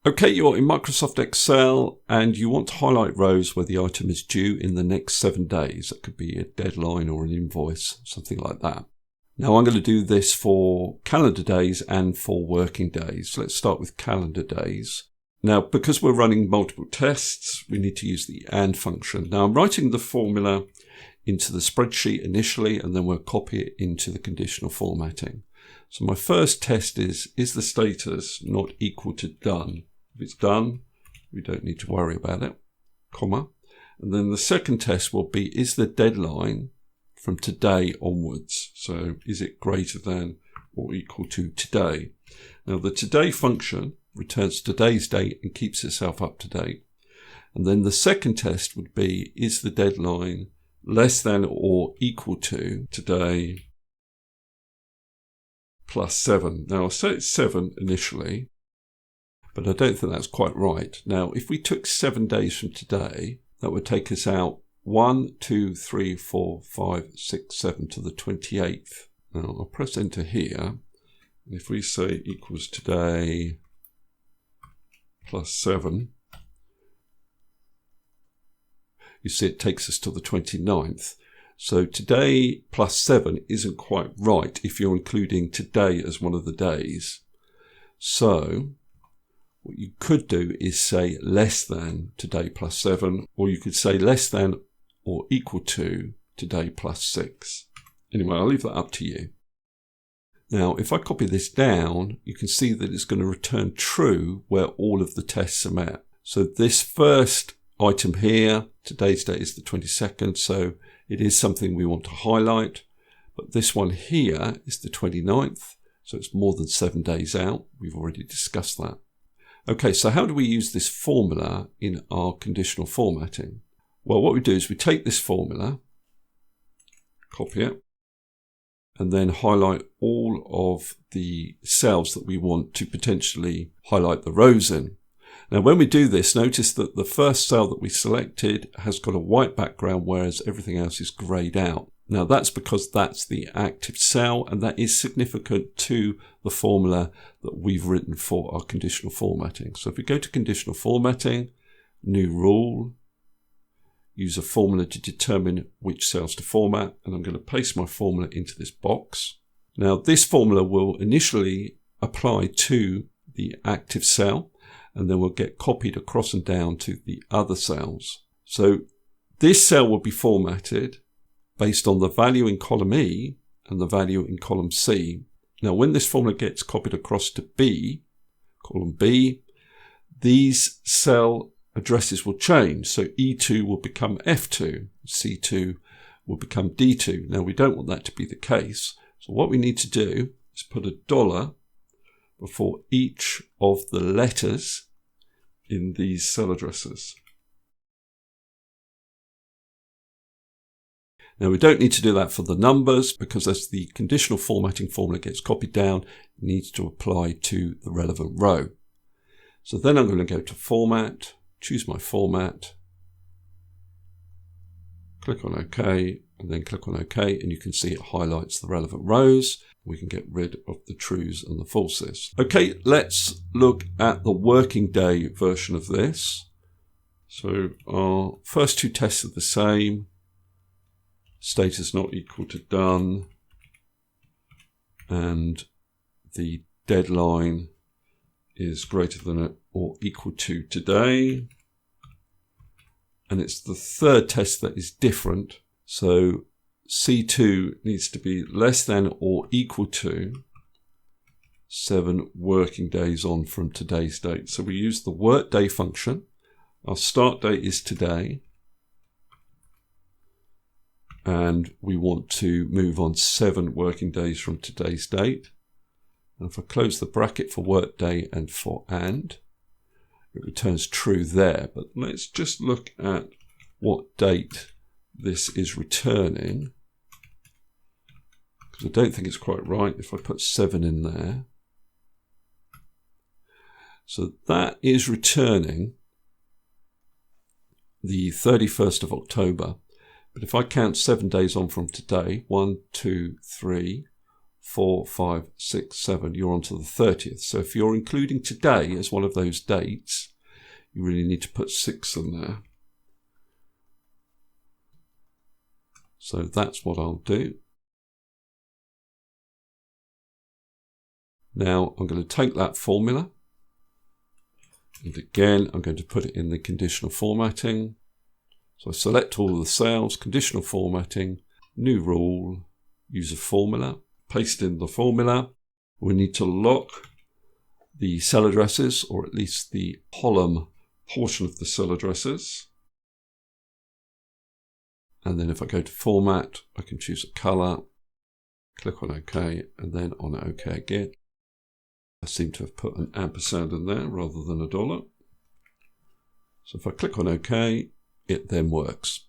Okay, you're in Microsoft Excel and you want to highlight rows where the item is due in the next 7 days. That could be a deadline or an invoice, something like that. Now I'm going to do this for calendar days and for working days. Let's start with calendar days. Now, because we're running multiple tests, we need to use the AND function. Now I'm writing the formula into the spreadsheet initially, and then we'll copy it into the conditional formatting. So my first test is the status not equal to done? If it's done, we don't need to worry about it, comma. And then the second test will be, is the deadline from today onwards? So is it greater than or equal to today? Now the today function returns today's date and keeps itself up to date. And then the second test would be, is the deadline less than or equal to today plus 7? Now I'll say it's 7 initially, but I don't think that's quite right. Now, if we took 7 days from today, that would take us out 1, 2, 3, 4, 5, 6, 7 to the 28th. Now, I'll press enter here. And if we say equals today plus 7, you see it takes us to the 29th. So today plus 7 isn't quite right if you're including today as one of the days. So what you could do is say less than today plus 7, or you could say less than or equal to today plus 6. Anyway, I'll leave that up to you. Now, if I copy this down, you can see that it's going to return true where all of the tests are met. So this first item here, today's date is the 22nd, so it is something we want to highlight. But this one here is the 29th, so it's more than 7 days out. We've already discussed that. Okay, so how do we use this formula in our conditional formatting? Well, what we do is we take this formula, copy it, and then highlight all of the cells that we want to potentially highlight the rows in. Now, when we do this, notice that the first cell that we selected has got a white background, whereas everything else is grayed out. Now, that's because that's the active cell, and that is significant to the formula that we've written for our conditional formatting. So if we go to conditional formatting, new rule, use a formula to determine which cells to format, and I'm going to paste my formula into this box. Now, this formula will initially apply to the active cell, and then will get copied across and down to the other cells. So this cell will be formatted based on the value in column E and the value in column C. Now, when this formula gets copied across to B, column B, these cell addresses will change. So E2 will become F2, C2 will become D2. Now, we don't want that to be the case. So what we need to do is put a dollar before each of the letters in these cell addresses. Now, we don't need to do that for the numbers, because as the conditional formatting formula gets copied down, it needs to apply to the relevant row. So then I'm going to go to Format, choose my format, click on OK, and then click on OK, and you can see it highlights the relevant rows. We can get rid of the trues and the falses. Okay, let's look at the working day version of this. So our first two tests are the same. Status not equal to done, and the deadline is greater than or equal to today. And it's the third test that is different. So C2 needs to be less than or equal to 7 working days on from today's date. So we use the workday function. Our start date is today, and we want to move on 7 working days from today's date. And if I close the bracket for workday and for AND, it returns true there. But let's just look at what date this is returning, because I don't think it's quite right if I put 7 in there. So that is returning the 31st of October. But if I count 7 days on from today, 1, 2, 3, 4, 5, 6, 7, you're on to the 30th. So if you're including today as one of those dates, you really need to put 6 in there. So that's what I'll do. Now I'm going to take that formula, and again I'm going to put it in the conditional formatting. So I select all of the cells, conditional formatting, new rule, use a formula, paste in the formula. We need to lock the cell addresses, or at least the column portion of the cell addresses. And then if I go to format, I can choose a color, click on OK, and then on OK again. I seem to have put an ampersand in there rather than a dollar. So if I click on OK, it then works.